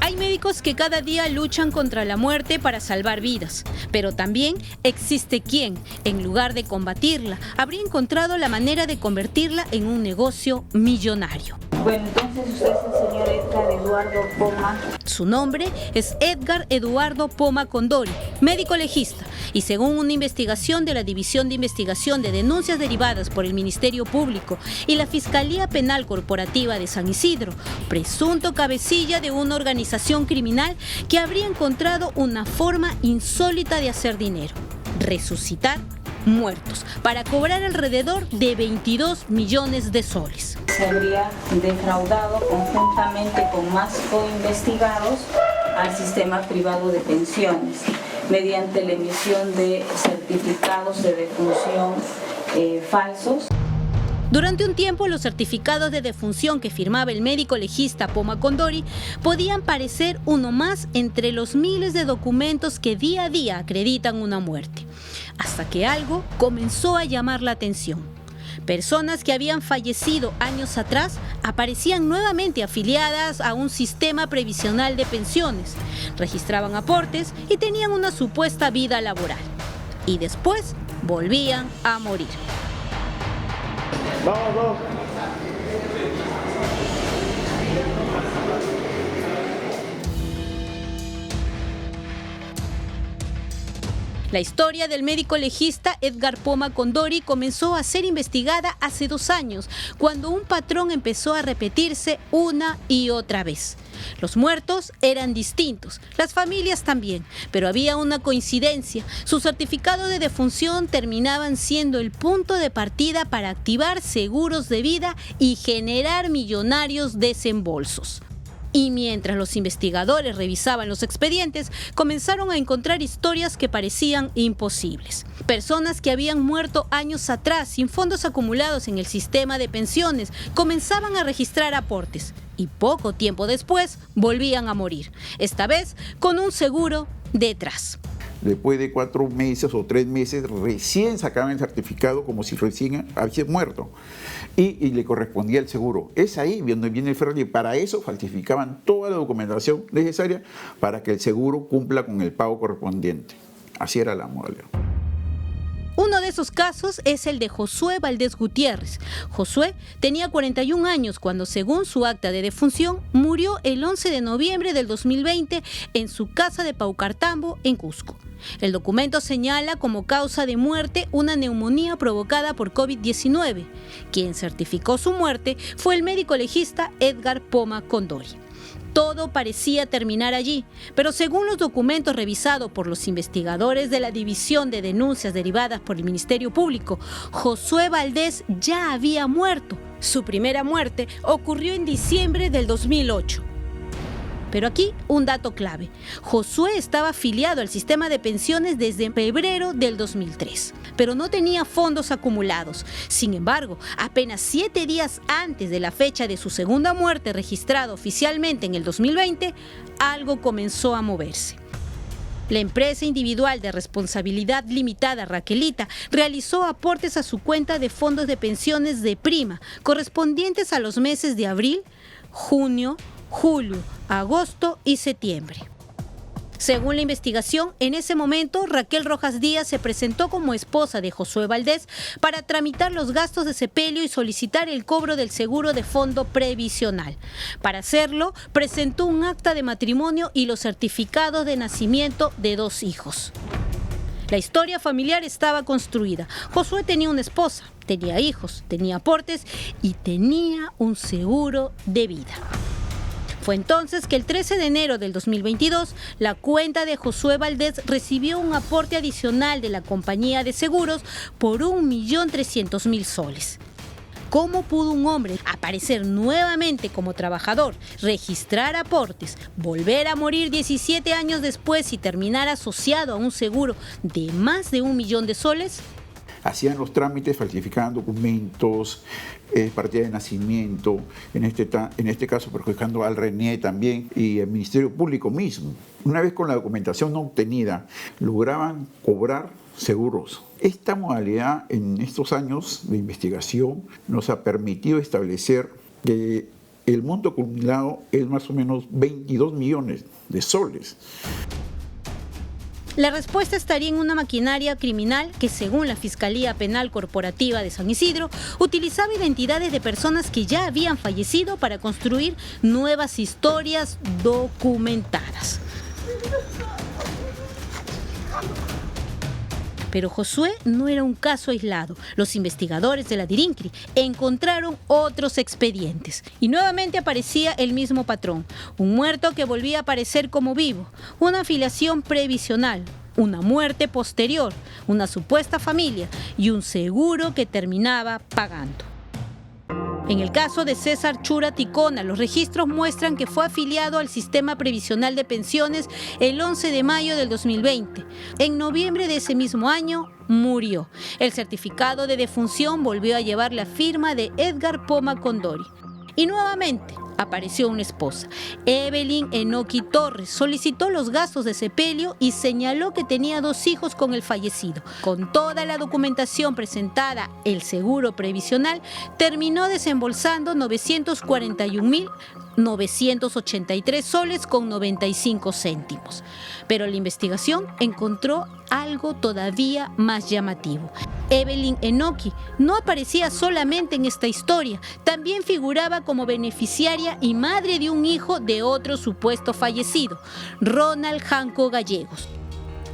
Hay médicos que cada día luchan contra la muerte para salvar vidas, pero también existe quien, en lugar de combatirla, habría encontrado la manera de convertirla en un negocio millonario. Bueno, entonces usted es el señor Edgar Eduardo Poma. Su nombre es Edgar Eduardo Poma Condori, médico legista, y según una investigación de la División de Investigación de Denuncias Derivadas por el Ministerio Público y la Fiscalía Penal Corporativa de San Isidro, presunto cabecilla de una organización criminal que habría encontrado una forma insólita de hacer dinero: resucitar muertos para cobrar alrededor de 22 millones de soles. Se habría defraudado conjuntamente con más coinvestigados al sistema privado de pensiones mediante la emisión de certificados de defunción falsos. Durante un tiempo, los certificados de defunción que firmaba el médico legista Poma Condori podían parecer uno más entre los miles de documentos que día a día acreditan una muerte. Hasta que algo comenzó a llamar la atención. Personas que habían fallecido años atrás aparecían nuevamente afiliadas a un sistema previsional de pensiones, registraban aportes y tenían una supuesta vida laboral. Y después volvían a morir. Vamos. La historia del médico legista Edgar Poma Condori comenzó a ser investigada hace 2 años, cuando un patrón empezó a repetirse una y otra vez. Los muertos eran distintos, las familias también, pero había una coincidencia: su certificado de defunción terminaban siendo el punto de partida para activar seguros de vida y generar millonarios desembolsos. Y mientras los investigadores revisaban los expedientes, comenzaron a encontrar historias que parecían imposibles. Personas que habían muerto años atrás sin fondos acumulados en el sistema de pensiones comenzaban a registrar aportes y poco tiempo después volvían a morir, esta vez con un seguro detrás. Después de 4 meses o 3 meses, recién sacaban el certificado como si recién había muerto y le correspondía el seguro. Es ahí donde viene el fraude, y para eso falsificaban toda la documentación necesaria para que el seguro cumpla con el pago correspondiente. Así era la modalidad. Uno de esos casos es el de Josué Valdés Gutiérrez. Josué tenía 41 años cuando, según su acta de defunción, murió el 11 de noviembre del 2020 en su casa de Paucartambo, en Cusco. El documento señala como causa de muerte una neumonía provocada por COVID-19. Quien certificó su muerte fue el médico legista Edgar Poma Condori. Todo parecía terminar allí, pero según los documentos revisados por los investigadores de la División de Denuncias Derivadas por el Ministerio Público, Josué Valdés ya había muerto. Su primera muerte ocurrió en diciembre del 2008. Pero aquí un dato clave: Josué estaba afiliado al sistema de pensiones desde febrero del 2003, pero no tenía fondos acumulados. Sin embargo, apenas 7 días antes de la fecha de su segunda muerte registrada oficialmente en el 2020, algo comenzó a moverse. La empresa individual de responsabilidad limitada Raquelita realizó aportes a su cuenta de fondos de pensiones de prima correspondientes a los meses de abril, junio, julio, agosto y septiembre. Según la investigación, en ese momento Raquel Rojas Díaz se presentó como esposa de Josué Valdés para tramitar los gastos de sepelio y solicitar el cobro del seguro de fondo previsional. Para hacerlo, presentó un acta de matrimonio y los certificados de nacimiento de 2 hijos. La historia familiar estaba construida. Josué tenía una esposa, tenía hijos, tenía aportes y tenía un seguro de vida. Fue entonces que el 13 de enero del 2022, la cuenta de Josué Valdés recibió un aporte adicional de la compañía de seguros por 1.300.000 soles. ¿Cómo pudo un hombre aparecer nuevamente como trabajador, registrar aportes, volver a morir 17 años después y terminar asociado a un seguro de más de 1 millón de soles? Hacían los trámites, falsificaban documentos, partida de nacimiento, en este caso perjudicando al RENIE también y el Ministerio Público mismo. Una vez con la documentación obtenida, lograban cobrar seguros. Esta modalidad en estos años de investigación nos ha permitido establecer que el monto acumulado es más o menos 22 millones de soles. La respuesta estaría en una maquinaria criminal que, según la Fiscalía Penal Corporativa de San Isidro, utilizaba identidades de personas que ya habían fallecido para construir nuevas historias documentadas. Pero Josué no era un caso aislado. Los investigadores de la DIRINCRI encontraron otros expedientes. Y nuevamente aparecía el mismo patrón. Un muerto que volvía a aparecer como vivo. Una afiliación previsional. Una muerte posterior. Una supuesta familia. Y un seguro que terminaba pagando. En el caso de César Chura Ticona, los registros muestran que fue afiliado al Sistema Previsional de Pensiones el 11 de mayo del 2020. En noviembre de ese mismo año, murió. El certificado de defunción volvió a llevar la firma de Edgar Poma Condori. Y nuevamente apareció una esposa. Evelyn Enoki Torres solicitó los gastos de sepelio y señaló que tenía 2 hijos con el fallecido. Con toda la documentación presentada, el seguro previsional terminó desembolsando 941.983 soles con 95 céntimos. Pero la investigación encontró algo todavía más llamativo. Evelyn Enoki no aparecía solamente en esta historia, también figuraba como beneficiaria y madre de un hijo de otro supuesto fallecido, Ronald Janco Gallegos.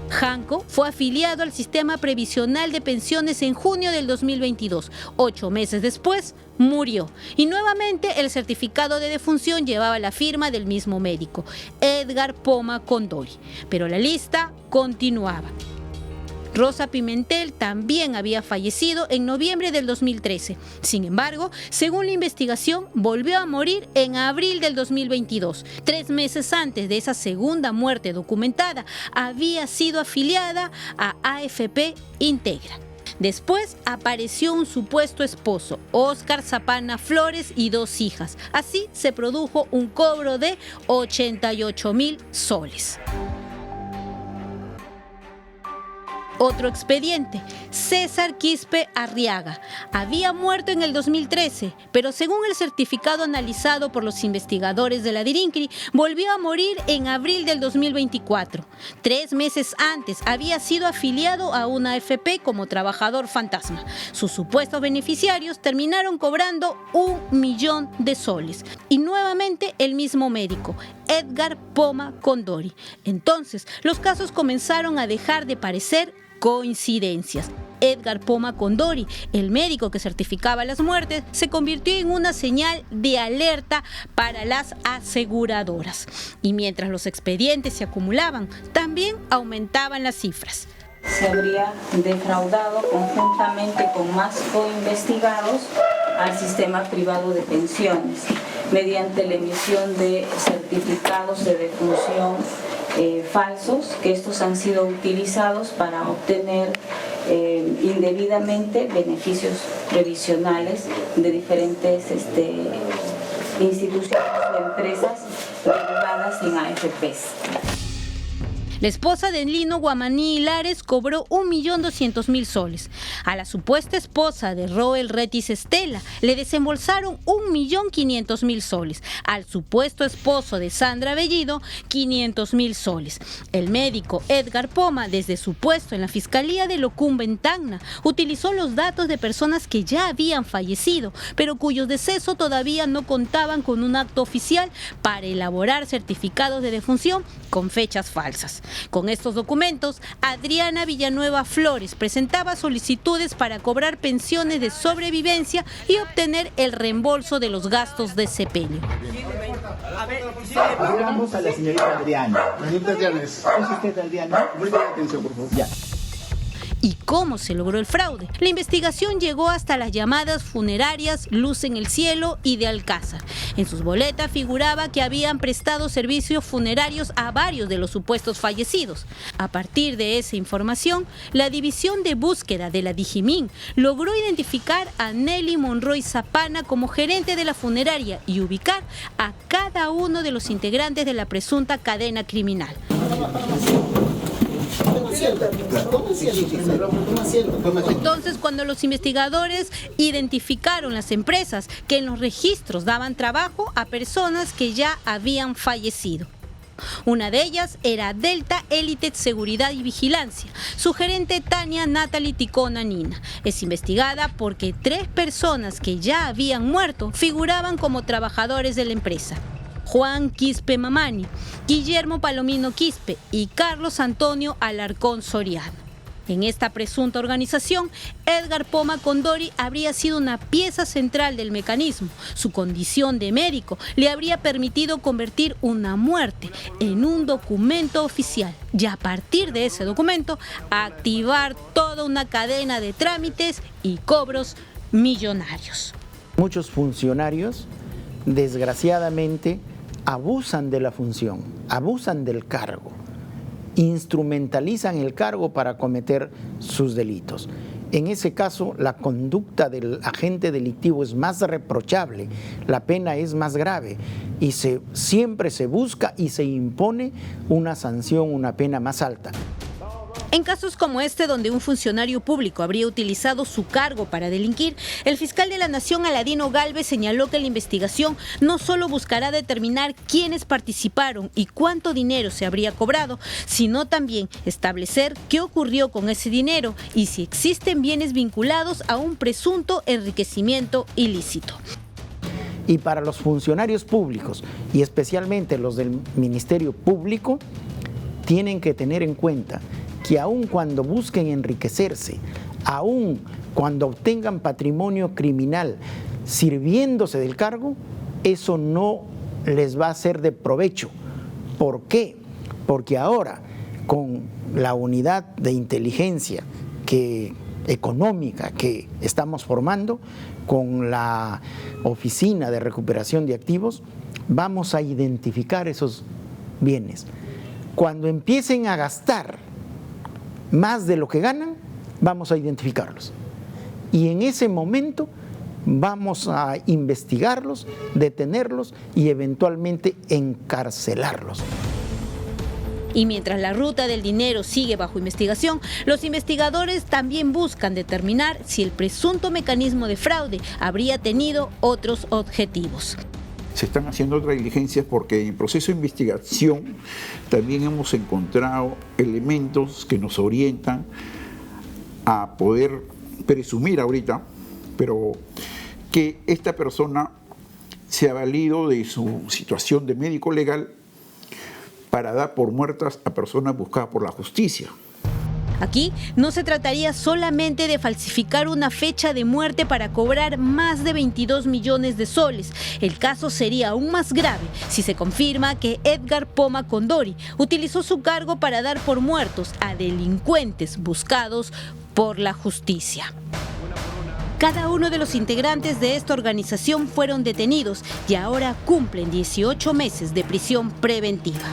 Janco fue afiliado al Sistema Previsional de Pensiones en junio del 2022. 8 meses después, murió. Y nuevamente el certificado de defunción llevaba la firma del mismo médico, Edgar Poma Condori. Pero la lista continuaba. Rosa Pimentel también había fallecido en noviembre del 2013. Sin embargo, según la investigación, volvió a morir en abril del 2022. 3 meses antes de esa segunda muerte documentada, había sido afiliada a AFP Integra. Después apareció un supuesto esposo, Óscar Zapana Flores, y 2 hijas. Así se produjo un cobro de 88.000 soles. Otro expediente, César Quispe Arriaga, había muerto en el 2013, pero según el certificado analizado por los investigadores de la DIRINCRI, volvió a morir en abril del 2024. 3 meses antes había sido afiliado a una AFP como trabajador fantasma. Sus supuestos beneficiarios terminaron cobrando 1 millón de soles. Y nuevamente el mismo médico, Edgar Poma Condori. Entonces, los casos comenzaron a dejar de parecer coincidencias. Edgar Poma Condori, el médico que certificaba las muertes, se convirtió en una señal de alerta para las aseguradoras. Y mientras los expedientes se acumulaban, también aumentaban las cifras. Se habría defraudado conjuntamente con más coinvestigados al sistema privado de pensiones mediante la emisión de certificados de defunción falsos, que estos han sido utilizados para obtener indebidamente beneficios previsionales de diferentes instituciones o empresas derivadas en AFPs. La esposa de Lino Guamaní Hilares cobró 1.200.000 soles. A la supuesta esposa de Roel Retis Estela le desembolsaron 1.500.000 soles. Al supuesto esposo de Sandra Bellido, 500.000 soles. El médico Edgar Poma, desde su puesto en la Fiscalía de Locumba en Tacna, utilizó los datos de personas que ya habían fallecido, pero cuyos decesos todavía no contaban con un acto oficial para elaborar certificados de defunción con fechas falsas. Con estos documentos, Adriana Villanueva Flores presentaba solicitudes para cobrar pensiones de sobrevivencia y obtener el reembolso de los gastos de sepelio. Vamos a la señorita Adriana. Señorita Adriana, ¿es usted Adriana? Preste atención, por favor. Ya. ¿Y cómo se logró el fraude? La investigación llegó hasta las llamadas funerarias Luz en el Cielo y de Alcázar. En sus boletas figuraba que habían prestado servicios funerarios a varios de los supuestos fallecidos. A partir de esa información, la división de búsqueda de la Digimin logró identificar a Nelly Monroy Zapana como gerente de la funeraria y ubicar a cada uno de los integrantes de la presunta cadena criminal. Sí, asiento. Toma asiento primero, toma asiento. Entonces, cuando los investigadores identificaron las empresas que en los registros daban trabajo a personas que ya habían fallecido. Una de ellas era Delta Elite Seguridad y Vigilancia. Su gerente, Tania Natalie Ticona Nina, es investigada porque 3 personas que ya habían muerto figuraban como trabajadores de la empresa: Juan Quispe Mamani, Guillermo Palomino Quispe y Carlos Antonio Alarcón Soriano. En esta presunta organización, Edgar Poma Condori habría sido una pieza central del mecanismo. Su condición de médico le habría permitido convertir una muerte en un documento oficial y a partir de ese documento activar toda una cadena de trámites y cobros millonarios. Muchos funcionarios, desgraciadamente, abusan de la función, abusan del cargo, instrumentalizan el cargo para cometer sus delitos. En ese caso, la conducta del agente delictivo es más reprochable, la pena es más grave y siempre se busca y se impone una sanción, una pena más alta. En casos como este, donde un funcionario público habría utilizado su cargo para delinquir, el fiscal de la Nación, Aladino Gálvez, señaló que la investigación no solo buscará determinar quiénes participaron y cuánto dinero se habría cobrado, sino también establecer qué ocurrió con ese dinero y si existen bienes vinculados a un presunto enriquecimiento ilícito. Y para los funcionarios públicos, y especialmente los del Ministerio Público, tienen que tener en cuenta que aun cuando busquen enriquecerse, aun cuando obtengan patrimonio criminal sirviéndose del cargo, eso no les va a ser de provecho. ¿Por qué? Porque ahora, con la unidad de inteligencia económica que estamos formando, con la Oficina de Recuperación de Activos, vamos a identificar esos bienes. Cuando empiecen a gastar más de lo que ganan, vamos a identificarlos. Y en ese momento vamos a investigarlos, detenerlos y eventualmente encarcelarlos. Y mientras la ruta del dinero sigue bajo investigación, los investigadores también buscan determinar si el presunto mecanismo de fraude habría tenido otros objetivos. Se están haciendo otras diligencias porque en el proceso de investigación también hemos encontrado elementos que nos orientan a poder presumir ahorita, pero que esta persona se ha valido de su situación de médico legal para dar por muertas a personas buscadas por la justicia. Aquí no se trataría solamente de falsificar una fecha de muerte para cobrar más de 22 millones de soles. El caso sería aún más grave si se confirma que Edgar Poma Condori utilizó su cargo para dar por muertos a delincuentes buscados por la justicia. Cada uno de los integrantes de esta organización fueron detenidos y ahora cumplen 18 meses de prisión preventiva.